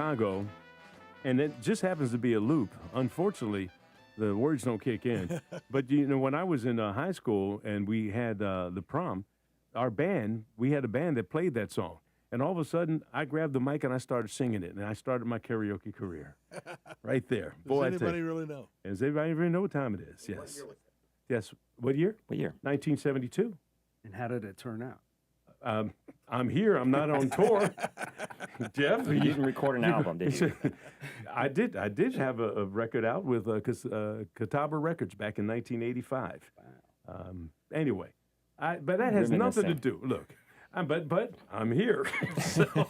Chicago, and it just happens to be a loop. Unfortunately, the words don't kick in. But, when I was in high school and we had the prom, we had a band that played that song. And all of a sudden, I grabbed the mic and I started singing it, and I started my karaoke career right there. Does anybody really know? Does anybody really know what time it is? Yes. What year was it? Yes. What year? What year? 1972. And how did it turn out? I'm here. I'm not on tour. Jeff, You didn't record an album, did you? I did. I did have a record out with Catawba Records back in 1985. Wow. Anyway, but that has nothing to do. Look, but I'm here. So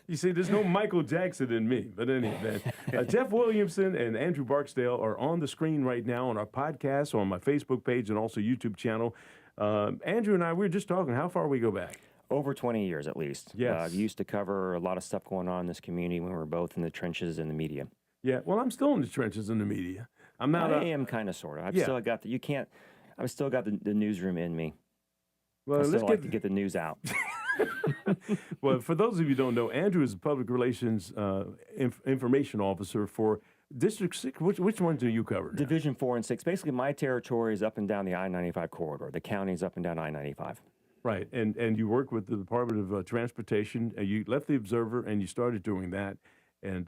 you see, there's no Michael Jackson in me. But anyway, Jeff Williamson and Andrew Barksdale are on the screen right now on our podcast, on my Facebook page, and also YouTube channel. Andrew and I, we were just talking. How far we go back? Over 20 years at least. Yes. We used to cover a lot of stuff going on in this community when we were both in the trenches in the media. Yeah, well, I'm still in the trenches in the media. I'm not. I am kind of, sort of. I've still got I've still got the newsroom in me. Well, let's like to get the news out. Well, for those of you who don't know, Andrew is the public relations information officer for District 6. Which ones do you cover now? Division 4 and 6. Basically, my territory is up and down the I-95 corridor. The county is up and down I-95. Right, and you work with the Department of Transportation. You left the Observer, and you started doing that. And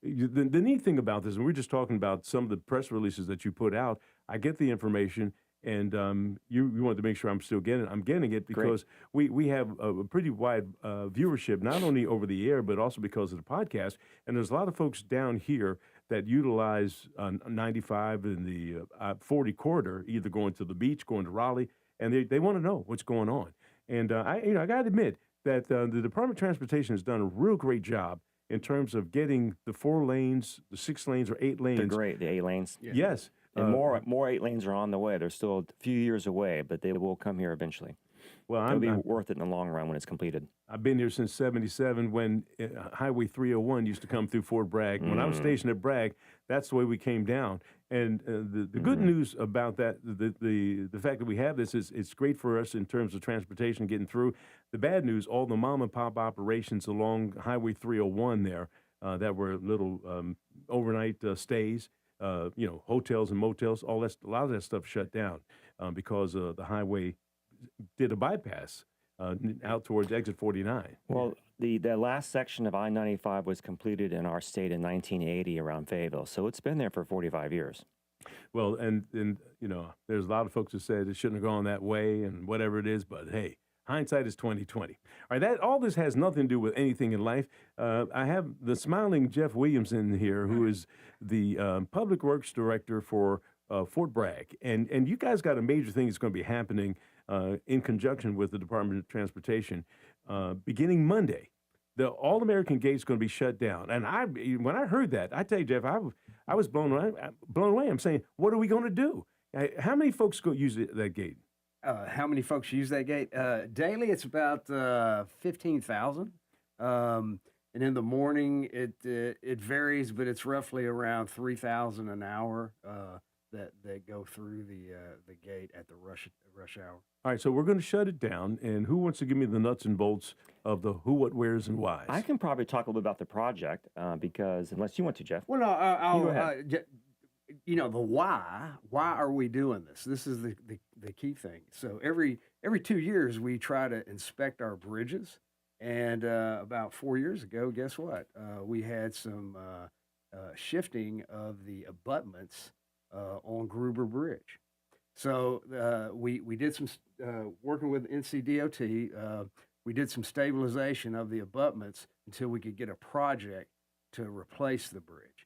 the neat thing about this, and we're just talking about some of the press releases that you put out, I get the information, and you wanted to make sure I'm still getting it. I'm getting it because we have a pretty wide viewership, not only over the air, but also because of the podcast. And there's a lot of folks down here that utilize 95 and the 40 corridor, either going to the beach, going to Raleigh, and they want to know what's going on. And I got to admit that the Department of Transportation has done a real great job in terms of getting the 4 lanes, the 6 lanes or 8 lanes. They're great, the 8 lanes. Yeah. Yes. And more 8 lanes are on the way. They're still a few years away, but they will come here eventually. Well, it'll be worth it in the long run when it's completed. I've been here since '77 when Highway 301 used to come through Fort Bragg. When I was stationed at Bragg, that's the way we came down. And the good news about that, the fact that we have this is it's great for us in terms of transportation getting through. The bad news, all the mom and pop operations along Highway 301 there that were little overnight stays, hotels and motels, a lot of that stuff shut down because the highway did a bypass out towards exit 49. Well, the last section of I-95 was completed in our state in 1980 around Fayetteville, so it's been there for 45 years. Well, and there's a lot of folks who said it shouldn't have gone that way and whatever it is, but hey, hindsight is 20/20. All right, all this has nothing to do with anything in life. I have the smiling Jeff Williamson here, who is the Public Works Director for Fort Bragg, and you guys got a major thing that's going to be happening in conjunction with the Department of Transportation beginning Monday. The All-American Gate's going to be shut down, and when I heard that, I tell you, Jeff, I was blown away. I'm saying, what are we going to do? How many folks go use that gate? How many folks use that gate? Daily, it's about 15,000. And in the morning, it varies, but it's roughly around 3,000 an hour that go through the gate at the rush hour. All right, so we're going to shut it down, and who wants to give me the nuts and bolts of the who, what, wheres, and whys? I can probably talk a little bit about the project because, unless you want to, Jeff. Well, no, I'll go ahead. The why. Why are we doing this? This is the key thing. So every 2 years we try to inspect our bridges, and about 4 years ago, guess what? We had some shifting of the abutments on Gruber Bridge. So we did some working with NCDOT. We did some stabilization of the abutments until we could get a project to replace the bridge.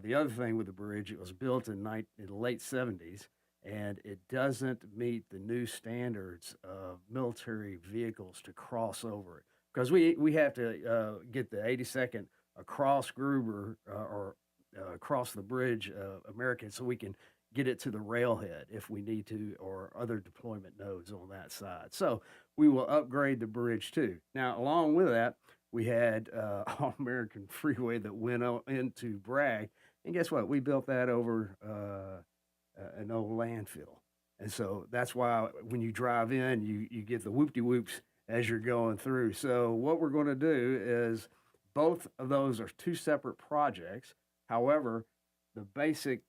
The other thing with the bridge, it was built in the late 70s, and it doesn't meet the new standards of military vehicles to cross over it. Because we have to get the 82nd across Gruber or across the bridge, American, so we can get it to the railhead if we need to, or other deployment nodes on that side. So we will upgrade the bridge too. Now, along with that, we had All-American Freeway that went into Bragg, and guess what? We built that over an old landfill. And so that's why when you drive in, you get the whoop-de-whoops as you're going through. So what we're going to do is both of those are two separate projects. However, the basic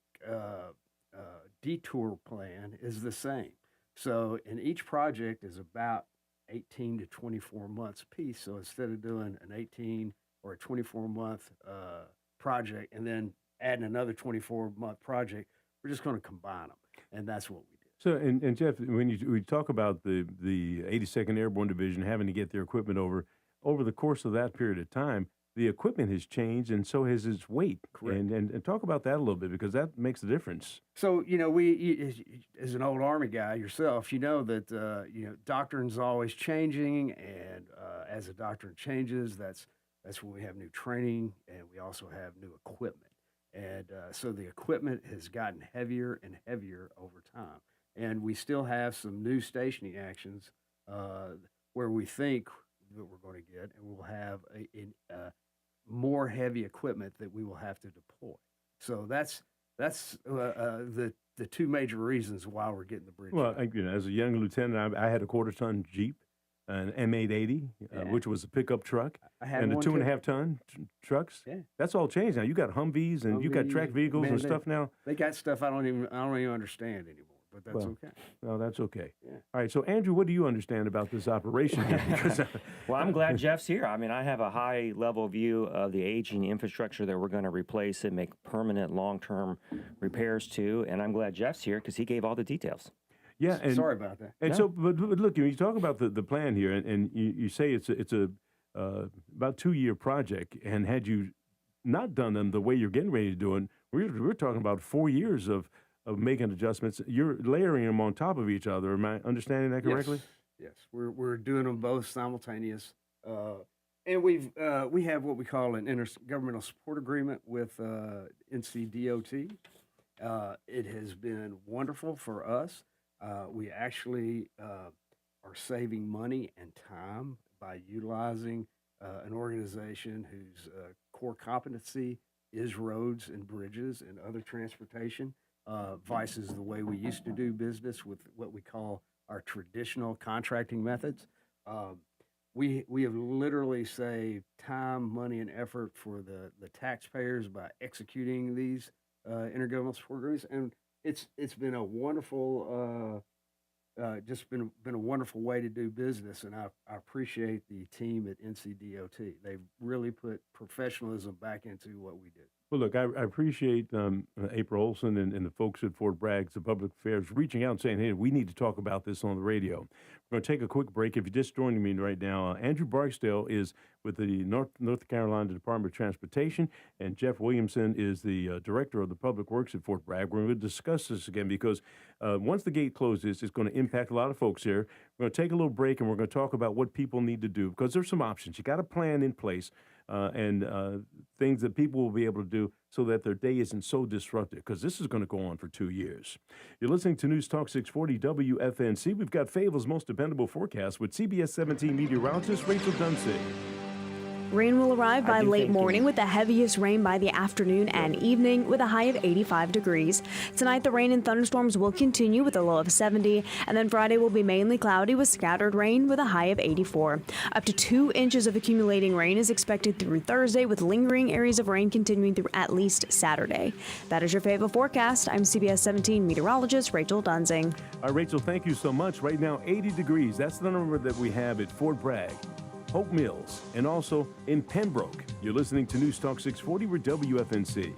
detour plan is the same. So, and each project is about 18 to 24 months apiece. So instead of doing an 18 or a 24-month project and then adding another 24-month project, we're just going to combine them, and that's what we did. So, and Jeff, when we talk about the 82nd Airborne Division having to get their equipment over the course of that period of time, the equipment has changed, and so has its weight. Correct. And talk about that a little bit, because that makes a difference. So, we, as an old Army guy yourself, you know that, doctrine's always changing, and as the doctrine changes, that's when we have new training, and we also have new equipment. And so the equipment has gotten heavier and heavier over time. And we still have some new stationing actions where we think that we're going to get, and we'll have a more heavy equipment that we will have to deploy. So that's the two major reasons why we're getting the bridge. Well, as a young lieutenant, I had a quarter-ton Jeep, an M880, which was a pickup truck, and the 2.5-ton trucks. Yeah. That's all changed now. You got Humvees and you got tracked vehicles and stuff now. They got stuff I don't even understand anymore. But that's okay. No, that's okay. Yeah. All right. So, Andrew, what do you understand about this operation here? Because, well, I'm glad Jeff's here. I mean, I have a high-level view of the aging infrastructure that we're going to replace and make permanent, long-term repairs to, and I'm glad Jeff's here because he gave all the details. Yeah. And, sorry about that. And so, but look, when you talk about the plan here, and you say it's a about 2-year project, and had you not done them the way you're getting ready to do it, we're talking about 4 years of making adjustments. You're layering them on top of each other. Am I understanding that correctly? Yes. We're doing them both simultaneous, and we have what we call an intergovernmental support agreement with NCDOT. It has been wonderful for us. We actually are saving money and time by utilizing an organization whose core competency is roads and bridges and other transportation. Versus the way we used to do business with what we call our traditional contracting methods. We have literally saved time, money, and effort for the taxpayers by executing these intergovernmental support agreements, and it's been a wonderful, just been a wonderful way to do business, and I appreciate the team at NCDOT. They've really put professionalism back into what we do. Well, look, I appreciate April Olson and the folks at Fort Bragg's, the public affairs, reaching out and saying, hey, we need to talk about this on the radio. We're going to take a quick break. If you're just joining me right now, Andrew Barksdale is with the North Carolina Department of Transportation, and Jeff Williamson is the director of the Public Works at Fort Bragg. We're going to discuss this again because once the gate closes, it's going to impact a lot of folks here. We're going to take a little break, and we're going to talk about what people need to do, because there's some options. You got a plan in place. And things that people will be able to do so that their day isn't so disrupted, because this is going to go on for 2 years. You're listening to News Talk 640 WFNC. We've got Fayetteville's most dependable forecast with CBS 17 meteorologist Rachel Dunsey. Rain will arrive by late morning with the heaviest rain by the afternoon and evening with a high of 85 degrees. Tonight, the rain and thunderstorms will continue with a low of 70, and then Friday will be mainly cloudy with scattered rain with a high of 84. Up to 2 inches of accumulating rain is expected through Thursday, with lingering areas of rain continuing through at least Saturday. That is your Fayetteville forecast. I'm CBS 17 meteorologist Rachel Dunsing. All right, Rachel, thank you so much. Right now, 80 degrees. That's the number that we have at Fort Bragg, Hope Mills, and also in Pembroke. You're listening to News Talk 640 with WFNC.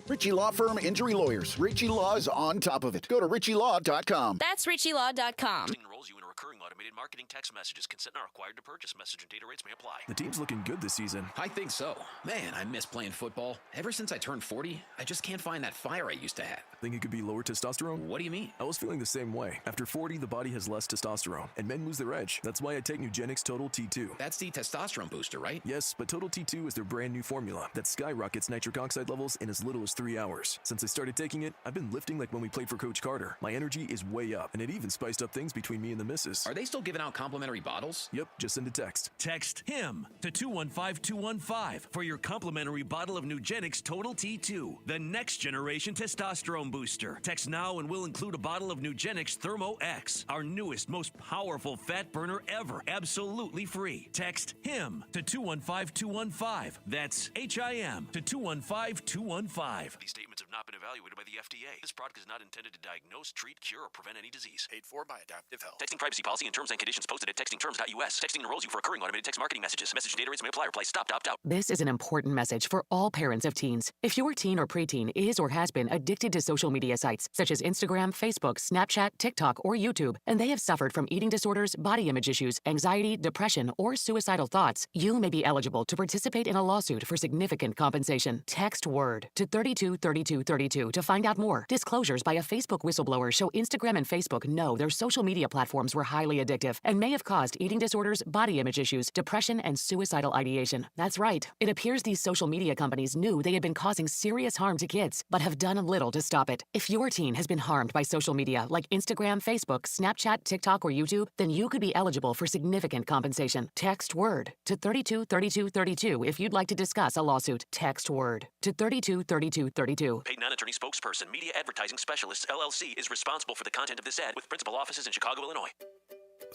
Ritchie Law Firm Injury Lawyers. Ritchie Law is on top of it. Go to ritchielaw.com. That's ritchielaw.com. Enrolls you in a recurring automated marketing text messages. Consent not required to purchase. Message and data rates may apply. The team's looking good this season. I think so. Man, I miss playing football. Ever since I turned 40, I just can't find that fire I used to have. Think it could be lower testosterone? What do you mean? I was feeling the same way. After 40, the body has less testosterone, and men lose their edge. That's why I take Nugenix Total T2. That's the testosterone booster, right? Yes, but Total T2 is their brand new formula that skyrockets nitric oxide levels in as little as 3 hours. Since I started taking it, I've been lifting like when we played for Coach Carter. My energy is way up, and it even spiced up things between me and the missus. Are they still giving out complimentary bottles? Yep, just send a text. Text HIM to 215-215 for your complimentary bottle of Nugenix Total T2, the next generation testosterone booster. Text now and we'll include a bottle of Nugenix Thermo X, our newest, most powerful fat burner ever, absolutely free. Text HIM to 215-215. That's HIM to 215-215. These statements have not been evaluated by the FDA. This product is not intended to diagnose, treat, cure, or prevent any disease. Paid for by Adaptive Health. Texting privacy policy and terms and conditions posted at textingterms.us. Texting enrolls you for recurring automated text marketing messages. Message data rates may apply. Reply stop to opt out. This is an important message for all parents of teens. If your teen or preteen is or has been addicted to social media sites such as Instagram, Facebook, Snapchat, TikTok, or YouTube, and they have suffered from eating disorders, body image issues, anxiety, depression, or suicidal thoughts, you may be eligible to participate in a lawsuit for significant compensation. Text WORD to 323232 to find out more. Disclosures by a Facebook whistleblower show Instagram and Facebook know their social media platforms were highly addictive and may have caused eating disorders, body image issues, depression, and suicidal ideation. That's right. It appears these social media companies knew they had been causing serious harm to kids, but have done little to stop it. If your teen has been harmed by social media like Instagram, Facebook, Snapchat, TikTok, or YouTube, then you could be eligible for significant compensation. Text WORD to 323232 if you'd like to discuss a lawsuit. Text WORD to 323232. Paid non-attorney spokesperson, Media Advertising Specialists, LLC, is responsible for the content of this ad with principal offices in Chicago, Illinois.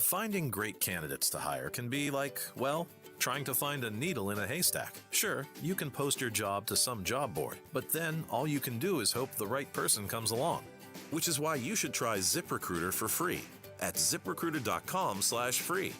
Finding great candidates to hire can be like, well, trying to find a needle in a haystack. Sure, you can post your job to some job board, but then all you can do is hope the right person comes along. Which is why you should try ZipRecruiter for free at ZipRecruiter.com/free.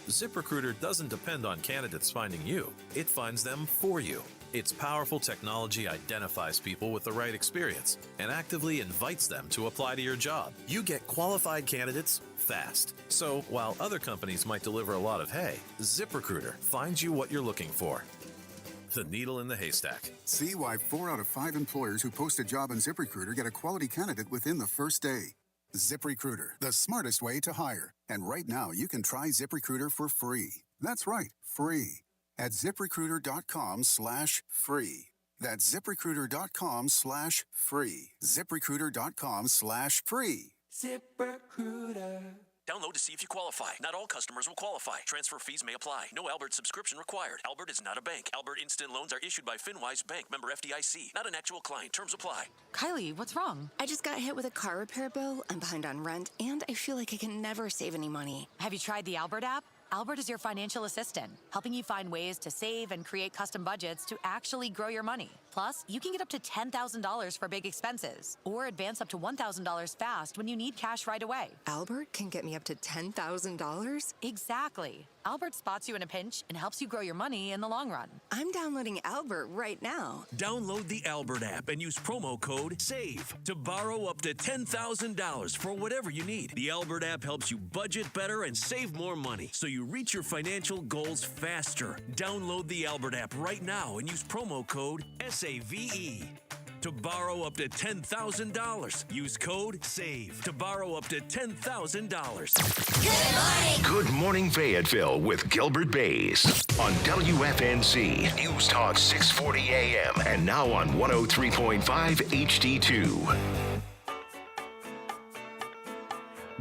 ZipRecruiter doesn't depend on candidates finding you. It finds them for you. Its powerful technology identifies people with the right experience and actively invites them to apply to your job. You get qualified candidates fast. So while other companies might deliver a lot of hay, ZipRecruiter finds you what you're looking for. The needle in the haystack. See why 4 out of 5 employers who post a job on ZipRecruiter get a quality candidate within the first day. ZipRecruiter, the smartest way to hire. And right now, you can try ZipRecruiter for free. That's right, free. At ZipRecruiter.com/free. That's ZipRecruiter.com/free. ZipRecruiter.com/free. ZipRecruiter. Download to see if you qualify. Not all customers will qualify. Transfer fees may apply. No Albert subscription required. Albert is not a bank. Albert Instant Loans are issued by FinWise Bank, member FDIC. Not an actual client. Terms apply. Kylie, what's wrong? I just got hit with a car repair bill. I'm behind on rent, and I feel like I can never save any money. Have you tried the Albert app? Albert is your financial assistant, helping you find ways to save and create custom budgets to actually grow your money. Plus, you can get up to $10,000 for big expenses or advance up to $1,000 fast when you need cash right away. Albert can get me up to $10,000? Exactly. Albert spots you in a pinch and helps you grow your money in the long run. I'm downloading Albert right now. Download the Albert app and use promo code SAVE to borrow up to $10,000 for whatever you need. The Albert app helps you budget better and save more money so you reach your financial goals faster. Download the Albert app right now and use promo code SAVE to borrow up to $10,000. Use code SAVE to borrow up to $10,000. Good morning, Fayetteville with Gilbert Bays on WFNZ News Talk 640 AM and now on 103.5 HD2.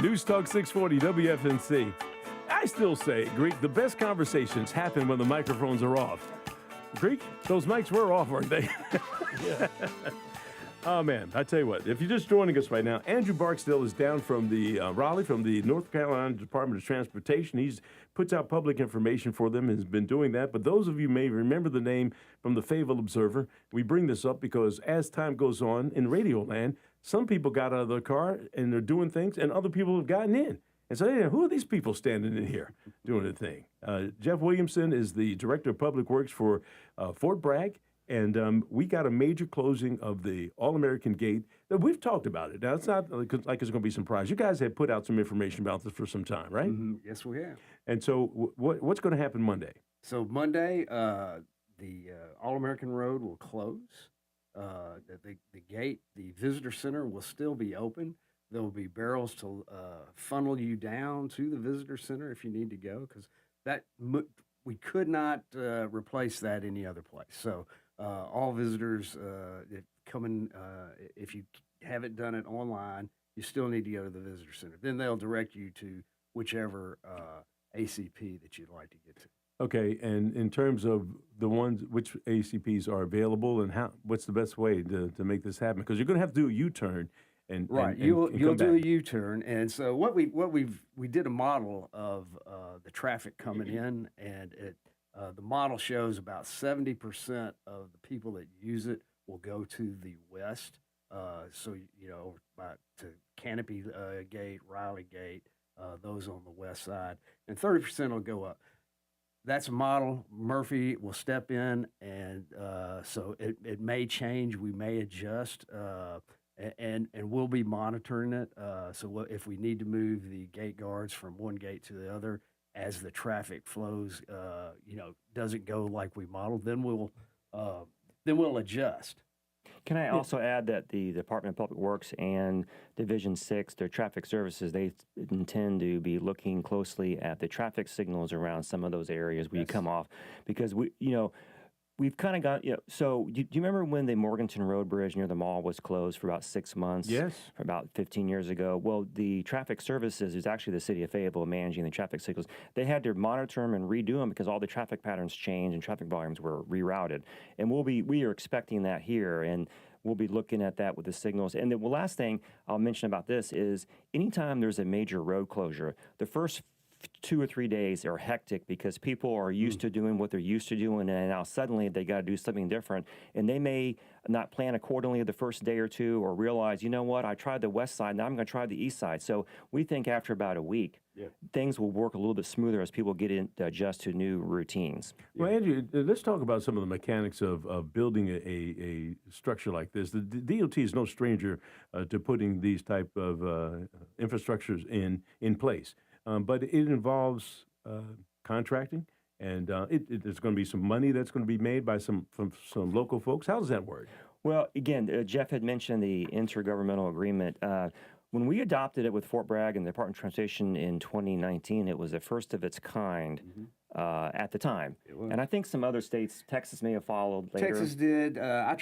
News Talk 640 WFNZ. I still say, Greek, the best conversations happen when the microphones are off. Greek, those mics were off, weren't they? Yeah. Oh, man, I tell you what, if you're just joining us right now, Andrew Barksdale is down from the Raleigh, from the North Carolina Department of Transportation. He puts out public information for them and has been doing that. But those of you may remember the name from the Fayetteville Observer. We bring this up because as time goes on in Radio Land, some people got out of their car and they're doing things, and other people have gotten in. And so, hey, who are these people standing in here doing the thing? Jeff Williamson is the Director of Public Works for Fort Bragg. And we got a major closing of the All-American Gate. We've talked about it. Now, it's not like it's going to be a surprise. You guys have put out some information about this for some time, right? Mm-hmm. Yes, we have. And so what's going to happen Monday? So Monday, the All-American Road will close. The gate, the visitor center will still be open. There will be barrels to funnel you down to the visitor center if you need to go, because we could not replace that any other place. So all visitors coming, if you haven't done it online, you still need to go to the visitor center. Then they'll direct you to whichever ACP that you'd like to get to. Okay, and in terms of the ones, which ACPs are available, and what's the best way to make this happen? Because you're going to have to do a U-turn, and Right, and you'll come do a back. U-turn, and so we did a model of the traffic coming in, and the model shows about 70% of the people that use it will go to the west. So about to Canopy Gate, Riley Gate, those on the west side, and 30% will go up. That's a model. Murphy will step in, and so it may change. We may adjust, and we'll be monitoring it. So if we need to move the gate guards from one gate to the other as the traffic flows, doesn't go like we modeled, then we'll adjust. Can I also add that the Department of Public Works and Division 6, their traffic services, they intend to be looking closely at the traffic signals around some of those areas where you come off, because we've kind of got, so do you remember when the Morganton Road Bridge near the mall was closed for about 6 months? Yes. For about 15 years ago. Well, the traffic services is actually the city of Fayetteville managing the traffic signals. They had to monitor them and redo them because all the traffic patterns changed and traffic volumes were rerouted. And we are expecting that here, and we'll be looking at that with the signals. And the last thing I'll mention about this is anytime there's a major road closure, the first 2 or 3 days are hectic because people are used to doing what they're used to doing, and now suddenly they got to do something different, and they may not plan accordingly the first day or two, or realize, you know what, I tried the west side, now I'm going to try the east side. So we think after about a week, things will work a little bit smoother as people get in to adjust to new routines. Well, Andrew, let's talk about some of the mechanics of building a structure like this. The DOT is no stranger to putting these type of infrastructures in place. But it involves contracting, and there's going to be some money that's going to be made by some local folks. How does that work? Well, again, Jeff had mentioned the intergovernmental agreement. When we adopted it with Fort Bragg and the Department of Transportation in 2019, it was the first of its kind at the time. And I think some other states, Texas may have followed later. Texas did. I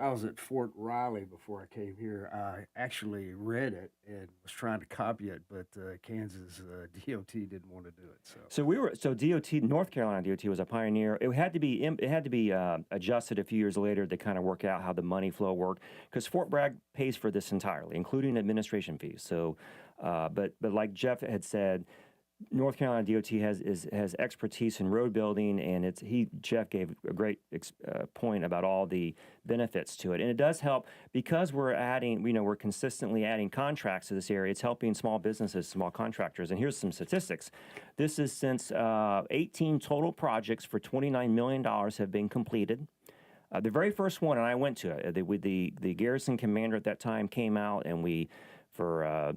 was at Fort Riley before I came here. I actually read it and was trying to copy it, but Kansas DOT didn't want to do it. So DOT, North Carolina DOT was a pioneer. It had to be adjusted a few years later to kind of work out how the money flow worked, because Fort Bragg pays for this entirely, including administration fees. So, but like Jeff had said, North Carolina DOT has expertise in road building, and Jeff gave a great point about all the benefits to it, and it does help because we're consistently adding contracts to this area. It's helping small businesses, small contractors, and here's some statistics. This is since 18 total projects for $29 million have been completed. The very first one, and I went to it, the garrison commander at that time came out, and for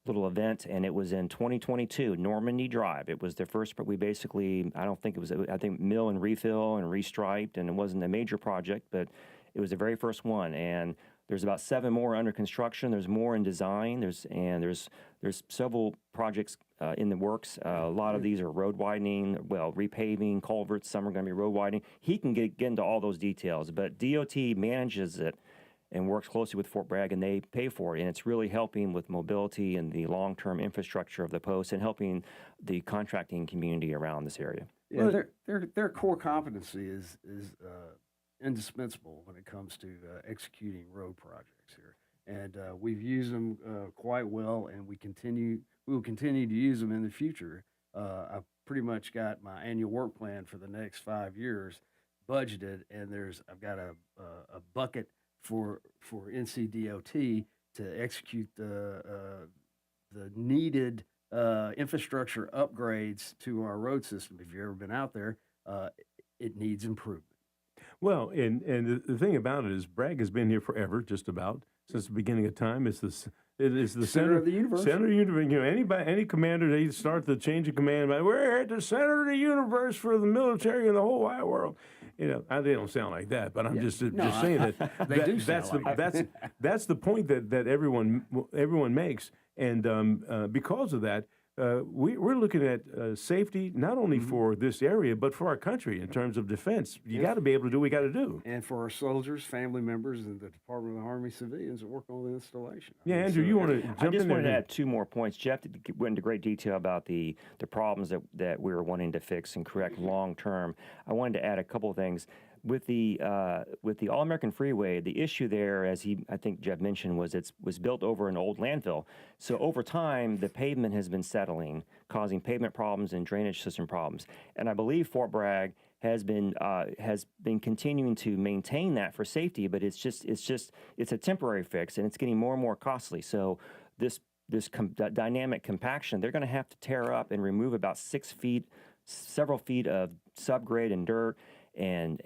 little event, and it was in 2022, Normandy Drive. It was the first, but we basically, I think mill and refill and restriped, and it wasn't a major project, but it was the very first one. And there's about 7 more under construction. There's more in design. There's several projects in the works. A lot of these are road widening, repaving, culverts. Some are going to be road widening. He can get into all those details, but DOT manages it and works closely with Fort Bragg, and they pay for it. And it's really helping with mobility and the long-term infrastructure of the post, and helping the contracting community around this area. Yeah, their core competency is indispensable when it comes to executing road projects here. And we've used them quite well, and we will continue to use them in the future. I've pretty much got my annual work plan for the next 5 years budgeted, and I've got a bucket for NCDOT to execute the needed infrastructure upgrades to our road system. If you've ever been out there, it needs improvement. Well, and the thing about it is, Bragg has been here forever, just about since the beginning of time. It is the center of the universe. Center of the universe. Any commander, they start the change of command by, we're at the center of the universe for the military in the whole wide world. They don't sound like that, but I'm just saying that that's the point that everyone makes, and because of that, we're looking at safety not only for this area but for our country in terms of defense. You got to be able to do what we got to do. And for our soldiers, family members, and the Department of the Army civilians that work on the installation. Yeah, Andrew, you want to jump in there? I just wanted to add 2 more points. Jeff went into great detail about the problems that we were wanting to fix and correct long term. I wanted to add a couple of things. With the All-American Freeway, the issue there, as I think Jeff mentioned, was it was built over an old landfill. So over time, the pavement has been settling, causing pavement problems and drainage system problems. And I believe Fort Bragg has been continuing to maintain that for safety, but it's a temporary fix, and it's getting more and more costly. So this dynamic compaction, they're going to have to tear up and remove about several feet of subgrade and dirt, and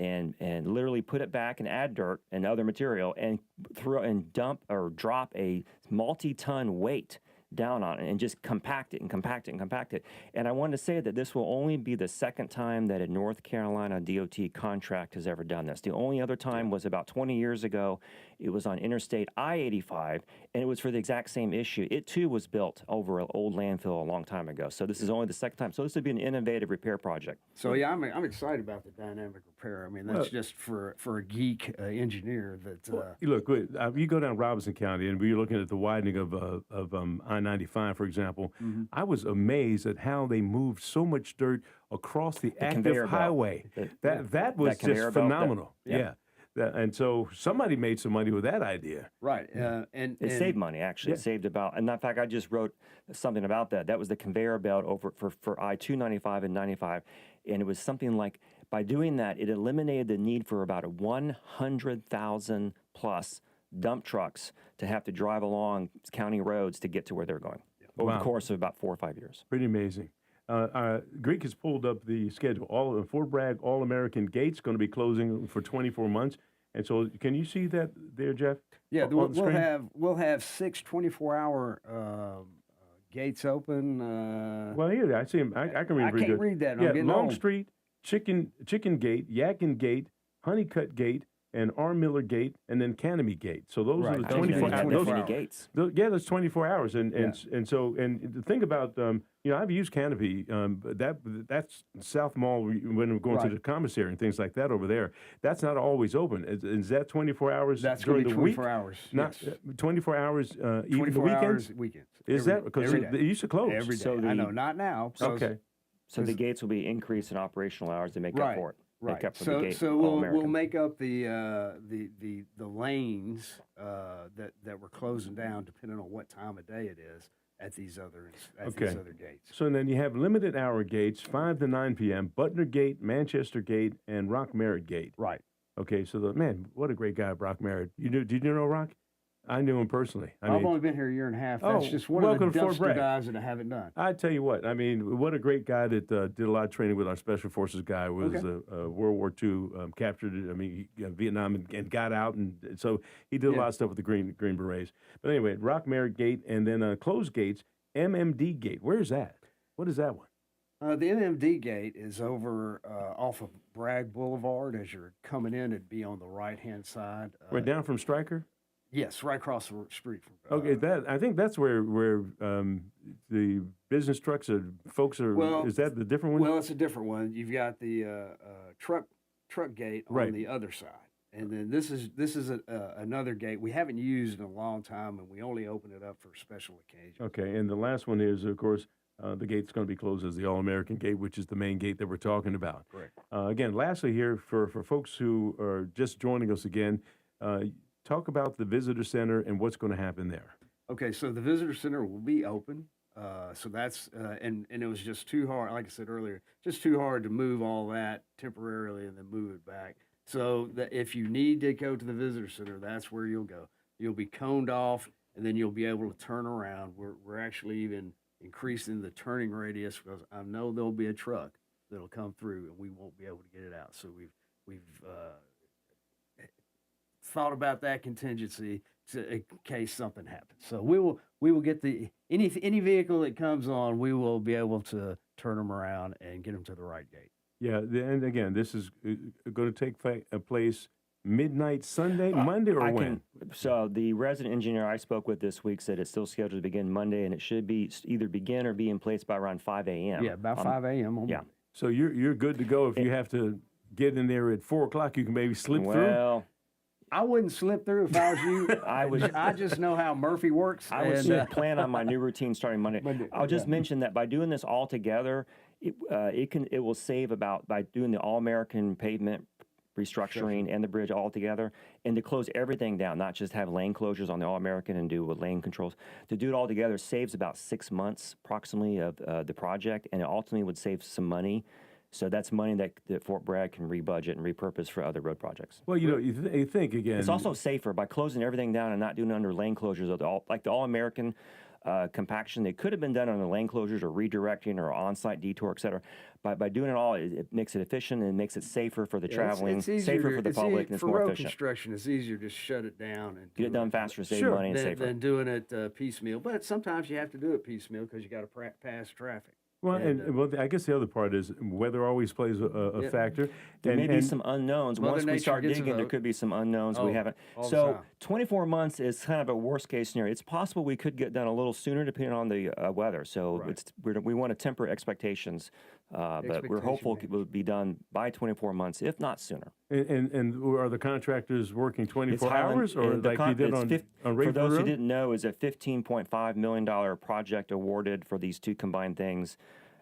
literally put it back and add dirt and other material and dump or drop a multi-ton weight down on it and just compact it and compact it and compact it. And I wanted to say that this will only be the second time that a North Carolina DOT contract has ever done this. The only other time was about 20 years ago. It was on Interstate I-85, and it was for the exact same issue. It, too, was built over an old landfill a long time ago. So this is only the second time. So this would be an innovative repair project. So, yeah, I'm excited about the dynamic repair. I mean, that's just for a geek engineer that... Look, you go down Robinson County, and we're looking at the widening of I-95, for example. I was amazed at how they moved so much dirt across the active highway. That was just phenomenal. Yeah. And so somebody made some money with that idea. Right. And it saved money, actually. It saved about, and in fact, I just wrote something about that. That was the conveyor belt over for I-295 and 95. And it was something like, by doing that, it eliminated the need for about 100,000 plus dump trucks to have to drive along county roads to get to where they're going over the course of about 4 or 5 years. Pretty amazing. Greek has pulled up the schedule. Fort Bragg All-American Gate's going to be closing for 24 months. And so can you see that there, Jeff? Yeah, we'll have 6 24-hour gates open. Well, here, I see them. I can read. I can't read that. Yeah, Longstreet, Chicken Gate, Yakin Gate, Honeycutt Gate, and R. Miller Gate, and then Canamy Gate. So those are the 24 hours. Gates. That's 24 hours. And the thing about, I've used Canopy, but that's South Mall when we're going to the commissary and things like that over there. That's not always open. Is that 24 hours during the week? 24 hours. Not 24 hours even 24 the weekends? hours weekends. Is that because they used to close? Every day. I know, not now. Okay. So the gates will be increased in operational hours to make up for it. Right. So we'll make up the lanes that we're closing down depending on what time of day it is at these other gates. So then you have limited hour gates, 5 to 9 p.m., Butner Gate, Manchester Gate, and Rock Merritt Gate. Right. Okay. So what a great guy, Rock Merritt. Did you know Rock? I knew him personally. I've only been here a year and a half. That's just one of the dumpster guys that I haven't done. I tell you what, what a great guy that did a lot of training with our Special Forces guy. Was World War II, captured Vietnam and got out. And so he did a lot of stuff with the Green Berets. But anyway, Rock Merritt Gate and then closed gates, MMD Gate. Where is that? What is that one? The MMD Gate is over off of Bragg Boulevard. As you're coming in, it'd be on the right-hand side. Right down from Stryker? Yes, right across the street from. I think that's where the business trucks folks are. Well, is that the different one? Well, it's a different one. You've got the truck gate on the other side, and then this is another gate we haven't used in a long time, and we only open it up for special occasions. Okay, and the last one is, of course, the gate's going to be closed as the All-American Gate, which is the main gate that we're talking about. Correct. Again, lastly here, for folks who are just joining us again, talk about the visitor center and what's going to happen there. Okay, so the visitor center will be open. So that's and it was just too hard, like I said earlier, just too hard to move all that temporarily and then move it back. So that if you need to go to the visitor center, that's where you'll go. You'll be coned off, and then you'll be able to turn around. We're actually even increasing the turning radius because I know there'll be a truck that'll come through and we won't be able to get it out. So we've thought about that contingency in case something happens. So we will get any vehicle that comes on, we will be able to turn them around and get them to the right gate. Yeah, and again, this is going to take place midnight Sunday, Monday, or when? So the resident engineer I spoke with this week said it's still scheduled to begin Monday, and it should be either begin or be in place by around 5 a.m. Yeah, about 5 a.m. on Yeah. Monday. So you're good to go. If you have to get in there at 4 o'clock, you can maybe slip through. Well, I wouldn't slip through if I was you. I just know how Murphy works. I would plan on my new routine starting Monday. I'll just mention that by doing this all together, it will save about, by doing the all-American pavement restructuring and the bridge all together, and to close everything down, not just have lane closures on the all-American and do with lane controls. To do it all together saves about 6 months approximately of the project, and it ultimately would save some money. So that's money that Fort Bragg can rebudget and repurpose for other road projects. Well, you think again. It's also safer by closing everything down and not doing it under lane closures. Like the all-American compaction, they could have been done on the lane closures or redirecting or on-site detour, et cetera. By doing it all, it makes it efficient and makes it safer for the traveling, safer for the public, and it's more for road efficient. construction, it's easier to shut it down and Get it done faster, save money, and safer. than doing it piecemeal. But sometimes you have to do it piecemeal because you got to pass traffic. Well, well, I guess the other part is weather always plays a factor. There may be some unknowns. Once we start digging, there could be some unknowns we haven't. So 24 months is kind of a worst case scenario. It's possible we could get done a little sooner depending on the weather. So we want to temper expectations, but we're hopeful it will be done by 24 months, if not sooner. And are the contractors working 24 hours, or like you did on Rayford For those Road? who didn't know, is a $15.5 million project awarded for these two combined things.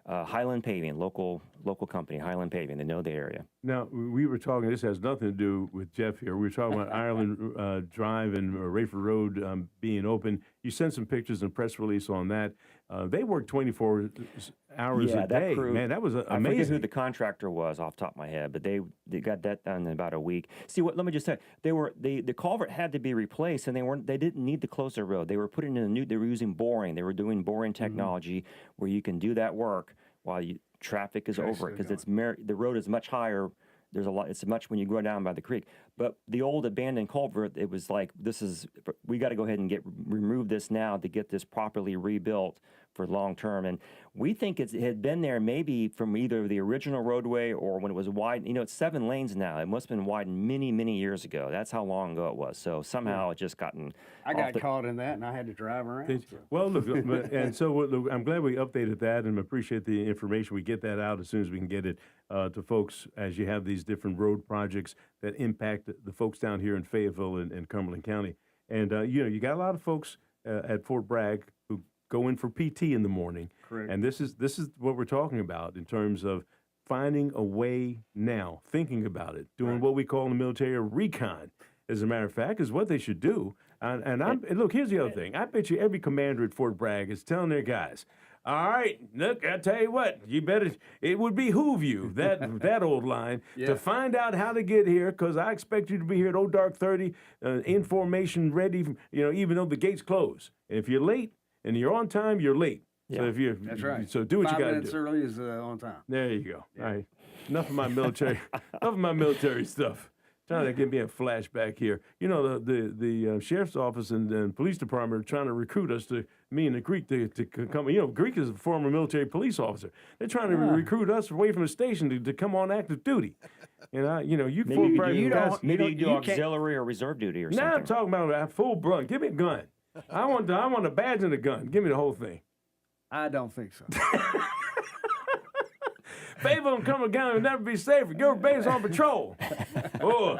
Highland Paving, local company, Highland Paving. They know the area. Now, we were talking, this has nothing to do with Jeff here. We were talking about Ireland Drive and Rayford Road being open. You sent some pictures and press release on that. They work 24 hours a day. Crew, man, that was amazing. I forget who the contractor was off the top of my head, but they got that done in about a week. See, let me just say, the culvert had to be replaced, and they didn't need to close the road. They were putting in they were using boring. They were doing boring technology where you can do that work while traffic is over it, because the road is much higher. There's a lot. It's much when you go down by the creek. But the old abandoned culvert, it was like, we got to go ahead and remove this now to get this properly rebuilt for long term. And we think it had been there maybe from either the original roadway or when it was wide. It's 7 lanes now. It must have been widened many, many years ago. That's how long ago it was. So somehow it just gotten. I got caught in that, and I had to drive around. Well, look, and so I'm glad we updated that, and appreciate the information. We get that out as soon as we can get it to folks as you have these different road projects that impact the folks down here in Fayetteville and Cumberland County. And you got a lot of folks at Fort Bragg who go in for PT in the morning. Correct. And this is what we're talking about in terms of finding a way now, thinking about it, doing what we call in the military a recon. As a matter of fact, is what they should do. And look, here's the other thing. I bet you every commander at Fort Bragg is telling their guys, all right, look, I tell you what, it would behoove you, that old line, to find out how to get here, because I expect you to be here at dark 30, in formation, ready, even though the gates close. And if you're late and you're on time, you're late. Yeah. So if you're, That's right. So do what you got to do. 5 minutes early is on time. There you go. All right. Enough of my military stuff. Trying to give me a flashback here. The sheriff's office and police department are trying to recruit us me and the Greek to come. Greek is a former military police officer. They're trying to recruit us away from the station to come on active duty. You maybe you do auxiliary or reserve duty or something. Now I'm talking about full brunt. Give me a gun. I want a badge and a gun. Give me the whole thing. I don't think so. Fayetteville and Cumberland County will never be safer. Gilbert Bay's on patrol. Oh.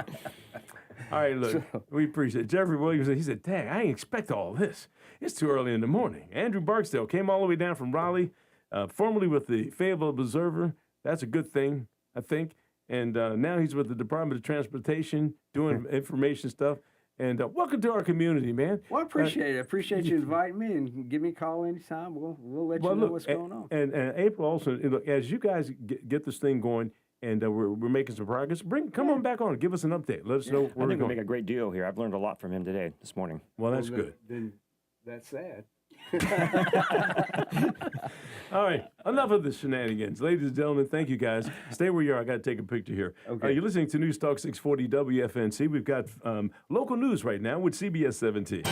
All right, look, we appreciate it. Jeffrey Williams, he said, dang, I didn't expect all this. It's too early in the morning. Andrew Barksdale came all the way down from Raleigh, formerly with the Fayetteville Observer. That's a good thing, I think. And now he's with the Department of Transportation doing information stuff. And welcome to our community, man. Well, I appreciate it. I appreciate you inviting me, and give me a call anytime. We'll let you know what's going on. And April also, look, as you guys get this thing going, and we're making some progress, come on back on and give us an update. Let us know where we're I think going. we make a great deal here. I've learned a lot from him this morning. Well, that's good. Then that's sad. All right, enough of the shenanigans. Ladies and gentlemen, thank you guys. Stay where you are. I got to take a picture here. Okay. You're listening to News Talk 640 WFNC. We've got local news right now with CBS 17.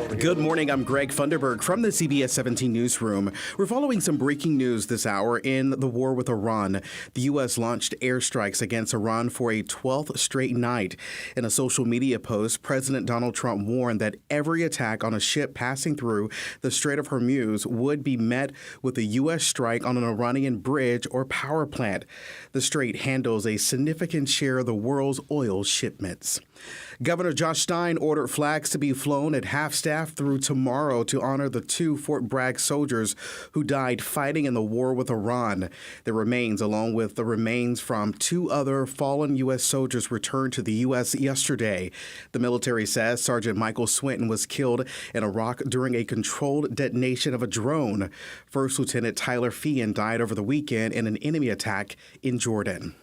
Good morning. I'm Greg Funderburg from the CBS 17 newsroom. We're following some breaking news this hour in the war with Iran. The U.S. launched airstrikes against Iran for a 12th straight night. In a social media post, President Donald Trump warned that every attack on a ship passing through the Strait of Hormuz would be met with a U.S. strike on an Iranian bridge or power plant. The strait handles a significant share of the world's oil shipments. Governor Josh Stein ordered flags to be flown at half-staff through tomorrow to honor the 2 Fort Bragg soldiers who died fighting in the war with Iran. Their remains, along with the remains from 2 other fallen U.S. soldiers, returned to the U.S. yesterday. The military says Sergeant Michael Swinton was killed in Iraq during a controlled detonation of a drone. First Lieutenant Tyler Feehan died over the weekend in an enemy attack in Jordan.